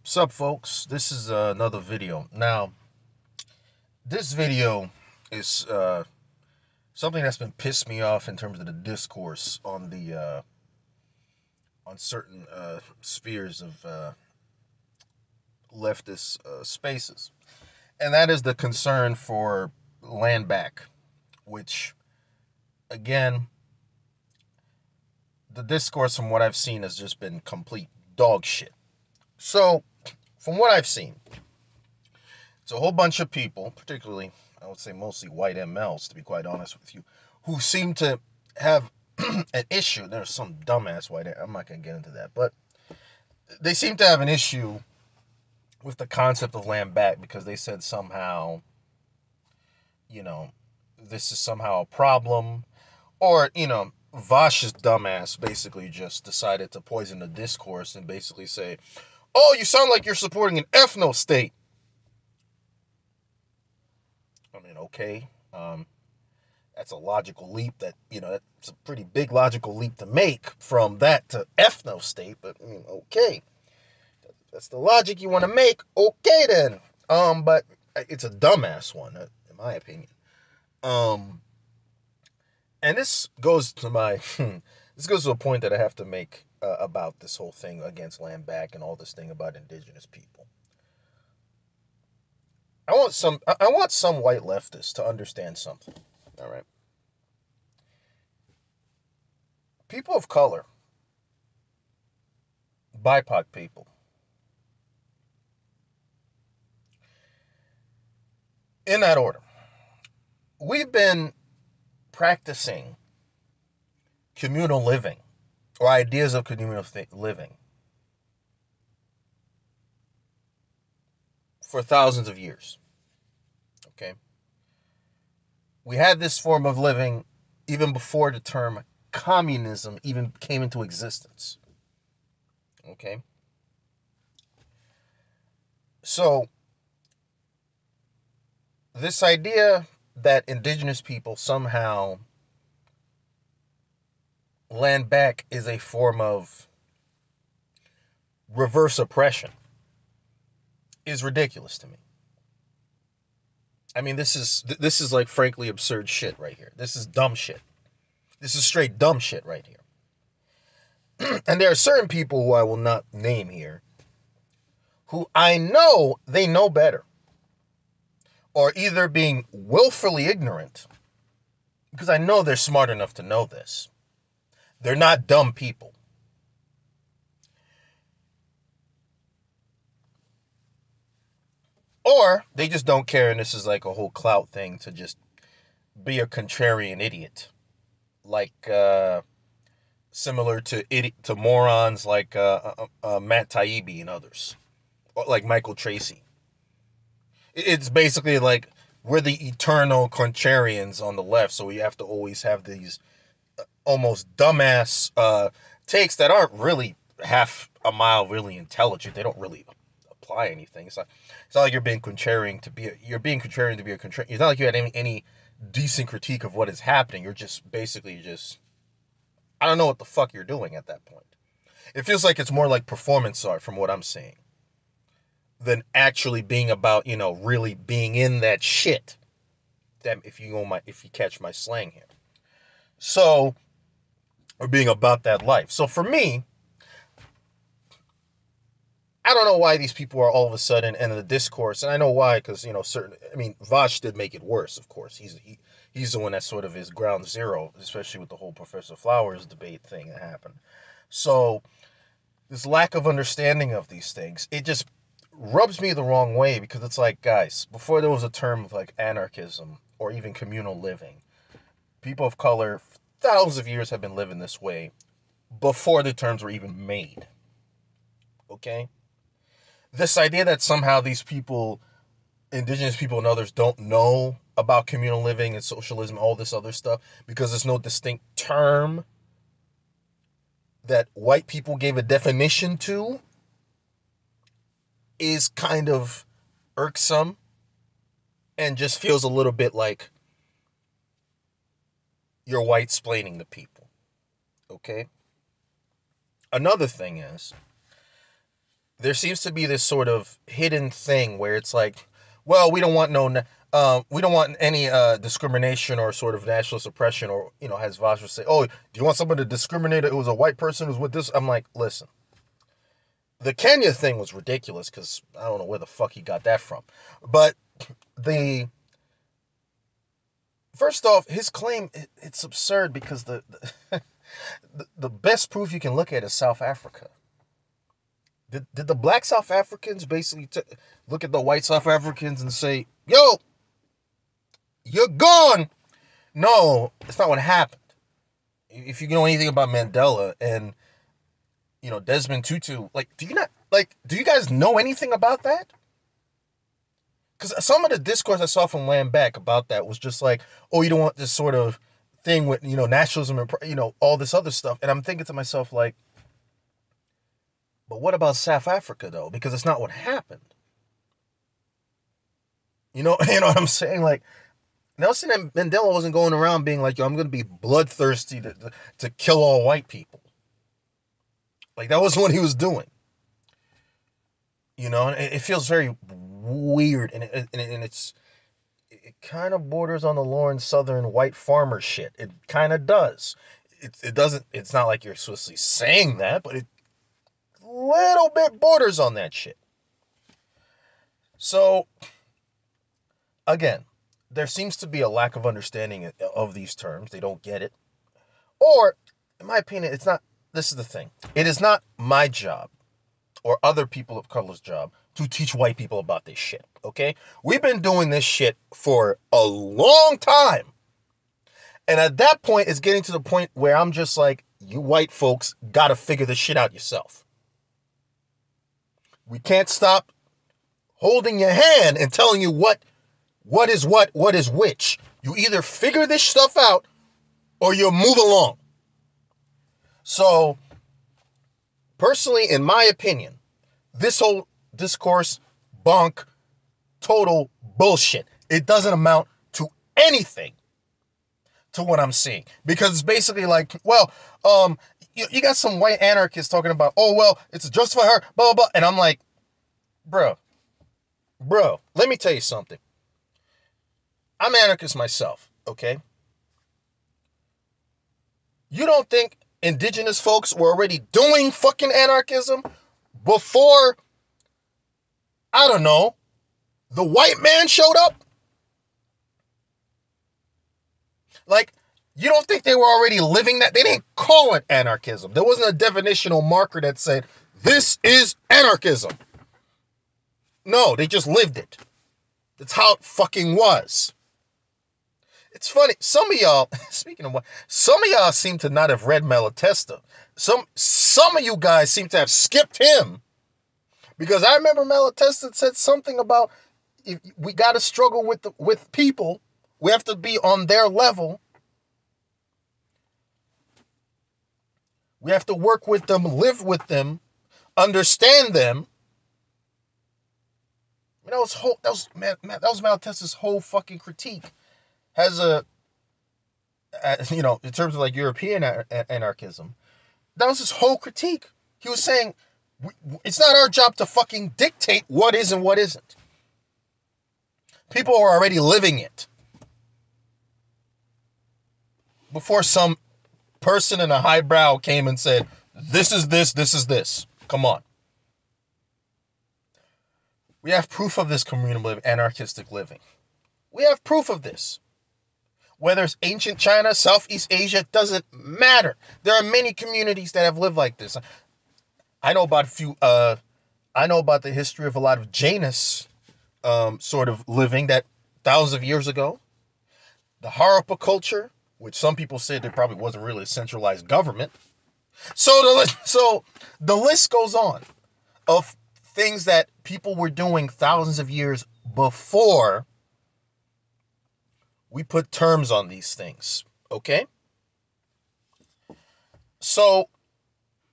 Sup, folks? This is another video. Now, this video is something that's been pissed me off in terms of the discourse on the on certain spheres of leftist spaces, and that is the concern for Landback, which, again, the discourse from what I've seen has just been complete dog shit. So, from what I've seen, it's a whole bunch of people, particularly, I would say mostly white MLs, to be quite honest with you, who seem to have an issue. There's some dumbass white, I'm not going to get into that, but they seem to have an issue with the concept of land back because they said somehow, you know, this is somehow a problem. Or, Vash's dumbass basically just decided to poison the discourse and basically say, oh, you sound like you're supporting an ethno state. I mean, okay. That's a logical leap that's a pretty big logical leap to make from that to ethno state, but okay. That's the logic you want to make. Okay then. But it's a dumbass one, in my opinion. And this goes to this goes to a point that I have to make about this whole thing against land back and all this thing about indigenous people. I want some white leftists to understand something. All right. People of color, BIPOC people, in that order, we've been practicing communal living or ideas of communal living for thousands of years. Okay. We had this form of living even before the term communism even came into existence. Okay. So, this idea that indigenous people somehow land back is a form of reverse oppression is ridiculous to me. I mean, this is like frankly absurd shit right here. This is dumb shit. This is straight dumb shit right here. And there are certain people who I will not name here who I know they know better, or either being willfully ignorant, because I know they're smart enough to know this. They're not dumb people. Or they just don't care, and this is like a whole clout thing to just be a contrarian idiot. Like, similar to morons like Matt Taibbi and others. Or like Michael Tracy. It's basically like we're the eternal contrarians on the left, so we have to always have these almost dumbass takes that aren't really half a mile really intelligent. They don't really apply anything. It's not like you're being contrarian to be a contrarian. It's not like you had any decent critique of what is happening. You're just basically I don't know what the fuck you're doing at that point. It feels like it's more like performance art from what I'm seeing than actually being about, really being in that shit. If you catch my slang here. So, or being about that life. So for me, I don't know why these people are all of a sudden in the discourse, and I know why, because Vash did make it worse. Of course, he's the one that sort of is ground zero, especially with the whole Professor Flowers debate thing that happened. So this lack of understanding of these things, it just rubs me the wrong way, because it's like, guys, before there was a term of like anarchism or even communal living, people of color thousands of years have been living this way before the terms were even made. Okay? This idea that somehow these people, indigenous people and others, don't know about communal living and socialism, all this other stuff, because there's no distinct term that white people gave a definition to, is kind of irksome and just feels a little bit like you're white splaining to people. Okay? Another thing is, there seems to be this sort of hidden thing where it's like, well, we don't want any discrimination or sort of national suppression, or as Vosh would say, oh, do you want someone to discriminate? It was a white person who's with this. I'm like, listen, the Kenya thing was ridiculous because I don't know where the fuck he got that from, but the first off, his claim, it's absurd because the best proof you can look at is South Africa. Did the black South Africans basically look at the white South Africans and say, yo, you're gone? No, that's not what happened. If you know anything about Mandela and, Desmond Tutu, do you guys know anything about that? Because some of the discourse I saw from Landback about that was just like, oh, you don't want this sort of thing with, nationalism and, all this other stuff. And I'm thinking to myself, like, but what about South Africa, though? Because it's not what happened. You know what I'm saying? Like, Nelson Mandela wasn't going around being like, yo, I'm going to be bloodthirsty to kill all white people. Like, that wasn't what he was doing. And it feels very weird, and it kind of borders on the Lawrence Southern white farmer shit. It kind of does. It doesn't. It's not like you're supposedly saying that, but it little bit borders on that shit. So, again, there seems to be a lack of understanding of these terms. They don't get it, or, in my opinion, it's not. This is the thing. It is not my job or other people of color's job to teach white people about this shit, okay? We've been doing this shit for a long time. And at that point, it's getting to the point where I'm just like, you white folks gotta figure this shit out yourself. We can't stop holding your hand and telling you what is which. You either figure this stuff out or you move along. So, personally, in my opinion, this whole discourse, bonk, total bullshit. It doesn't amount to anything to what I'm seeing. Because it's basically like, well, you got some white anarchists talking about, oh, well, it's to justify her, blah, blah, blah. And I'm like, bro, let me tell you something. I'm anarchist myself, okay? You don't think indigenous folks were already doing fucking anarchism before, I don't know, the white man showed up? Like, you don't think they were already living that? They didn't call it anarchism. There wasn't a definitional marker that said, this is anarchism. No, they just lived it. That's how it fucking was. It's funny, some of y'all, speaking of what, some of y'all seem to not have read Malatesta. Some of you guys seem to have skipped him. Because I remember Malatesta said something about, if we got to struggle with people. We have to be on their level. We have to work with them, live with them, understand them. That was Malatesta's whole fucking critique. Has in terms of like European anarchism, that was his whole critique. He was saying, it's not our job to fucking dictate what is and what isn't. People are already living it. Before some person in a highbrow came and said, this is this is this. Come on. We have proof of this communal anarchistic living. We have proof of this. Whether it's ancient China, Southeast Asia, doesn't matter. There are many communities that have lived like this. I know about the history of a lot of Jainist sort of living that thousands of years ago. The Harappa culture, which some people said there probably wasn't really a centralized government. So the list goes on of things that people were doing thousands of years before we put terms on these things, okay? So,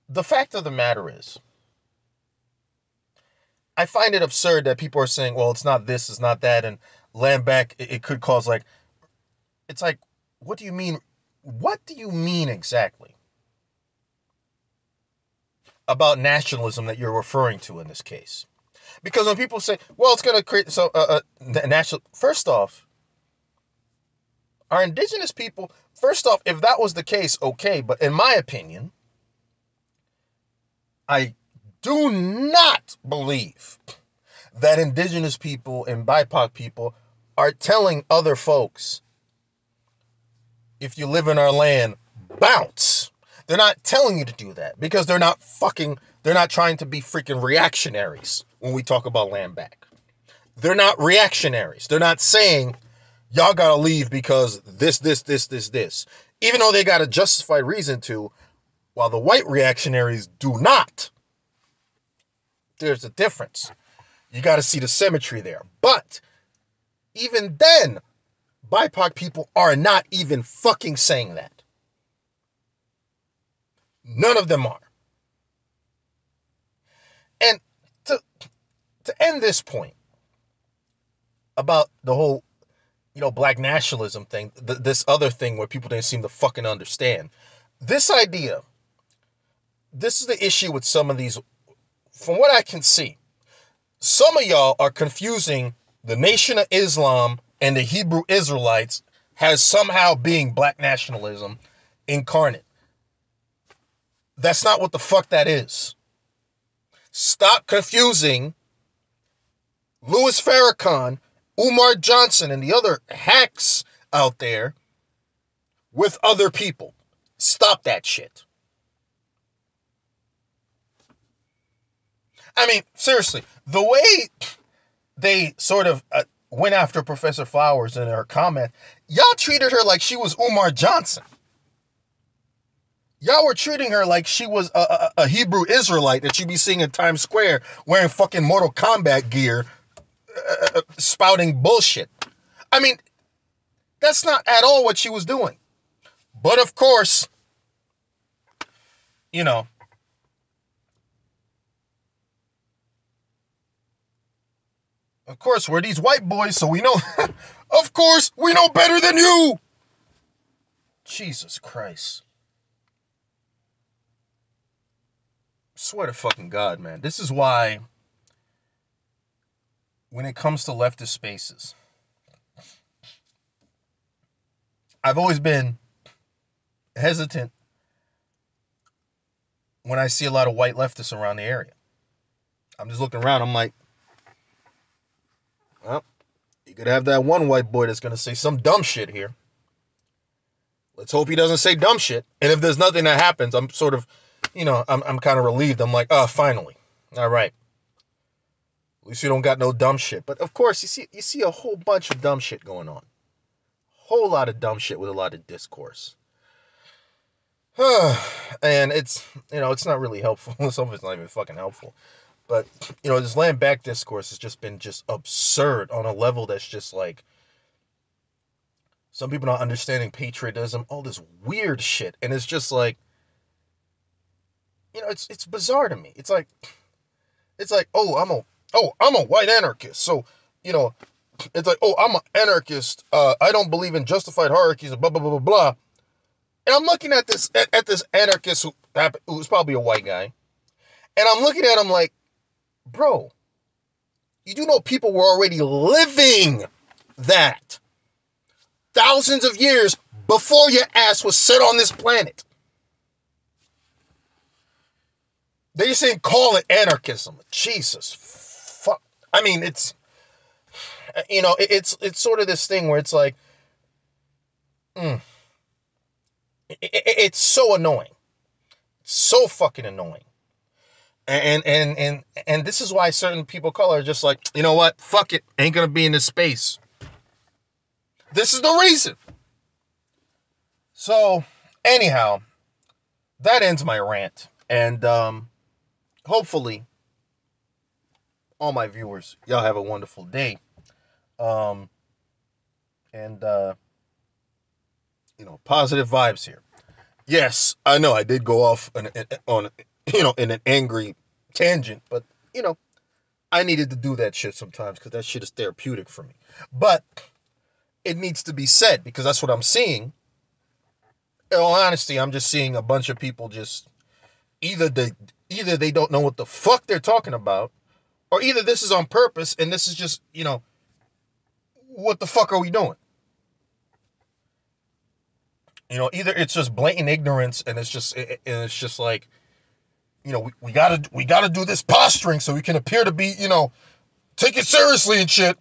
the fact of the matter is, I find it absurd that people are saying, well, it's not this, it's not that, and Landback, it could cause like, it's like, what do you mean? What do you mean exactly? about nationalism that you're referring to in this case. Because when people say, well, it's going to create national, first off, our indigenous people, first off, if that was the case, okay, but in my opinion, I do not believe that indigenous people and BIPOC people are telling other folks, if you live in our land, bounce. They're not telling you to do that because they're not trying to be freaking reactionaries when we talk about Landback. They're not reactionaries. They're not saying, y'all gotta leave because this. Even though they got a justified reason to, while the white reactionaries do not. There's a difference. You gotta see the symmetry there. But even then, BIPOC people are not even fucking saying that. None of them are. And to end this point about the whole, black nationalism thing, this other thing where people didn't seem to fucking understand. This idea, this is the issue with some of these, from what I can see, some of y'all are confusing the Nation of Islam and the Hebrew Israelites as somehow being black nationalism incarnate. That's not what the fuck that is. Stop confusing Louis Farrakhan, Umar Johnson, and the other hacks out there with other people. Stop that shit. I mean, seriously, the way they sort of went after Professor Flowers in her comment, y'all treated her like she was Umar Johnson. Y'all were treating her like she was a Hebrew Israelite that you'd be seeing in Times Square wearing fucking Mortal Kombat gear, spouting bullshit. I mean, that's not at all what she was doing. But of course, of course, we're these white boys, so we know, of course, we know better than you. Jesus Christ. Swear to fucking God, man. This is why, when it comes to leftist spaces, I've always been hesitant when I see a lot of white leftists around the area. I'm just looking around. I'm like, well, you could have that one white boy that's going to say some dumb shit here. Let's hope he doesn't say dumb shit. And if there's nothing that happens, I'm sort of, I'm kind of relieved. I'm like, oh, finally. All right. At least you don't got no dumb shit. But of course, you see a whole bunch of dumb shit going on. Whole lot of dumb shit with a lot of discourse. And it's, it's not really helpful. Some of it's not even fucking helpful. But, this Landback discourse has just been absurd on a level that's just like, some people not understanding patriotism, all this weird shit. And it's just like, it's bizarre to me. It's like, oh, I'm a white anarchist. So, it's like, oh, I'm an anarchist. I don't believe in justified hierarchies, blah, blah, blah, blah, blah. And I'm looking at this anarchist who's probably a white guy. And I'm looking at him like, bro, you do know people were already living that thousands of years before your ass was set on this planet. They're saying call it anarchism. Jesus fuck. I mean, it's sort of this thing where it's like, it's so annoying. So fucking annoying. And this is why certain people are just like, you know what? Fuck it. Ain't gonna be in this space. This is the reason. So, anyhow, that ends my rant. And hopefully, all my viewers, y'all have a wonderful day. Positive vibes here. Yes, I know I did go off on in an angry tangent, but I needed to do that shit sometimes because that shit is therapeutic for me. But it needs to be said because that's what I'm seeing. In all honesty, I'm just seeing a bunch of people just either either they don't know what the fuck they're talking about, or either this is on purpose and this is just, you know, what the fuck are we doing? You know, either it's just blatant ignorance and it's just like, you know, we gotta do this posturing so we can appear to be, you know, take it seriously and shit.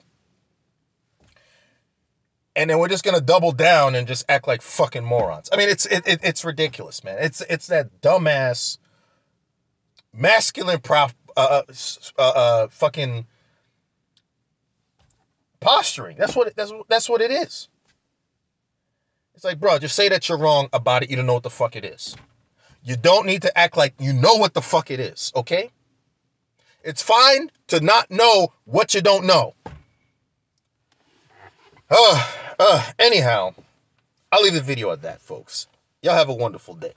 And then we're just gonna double down and just act like fucking morons. I mean, it's ridiculous, man. It's that dumbass masculine fucking posturing. That's what it is. It's like, bro, just say that you're wrong about it. You don't know what the fuck it is. You don't need to act like you know what the fuck it is, okay? It's fine to not know what you don't know. Anyhow, I'll leave the video at that, folks. Y'all have a wonderful day.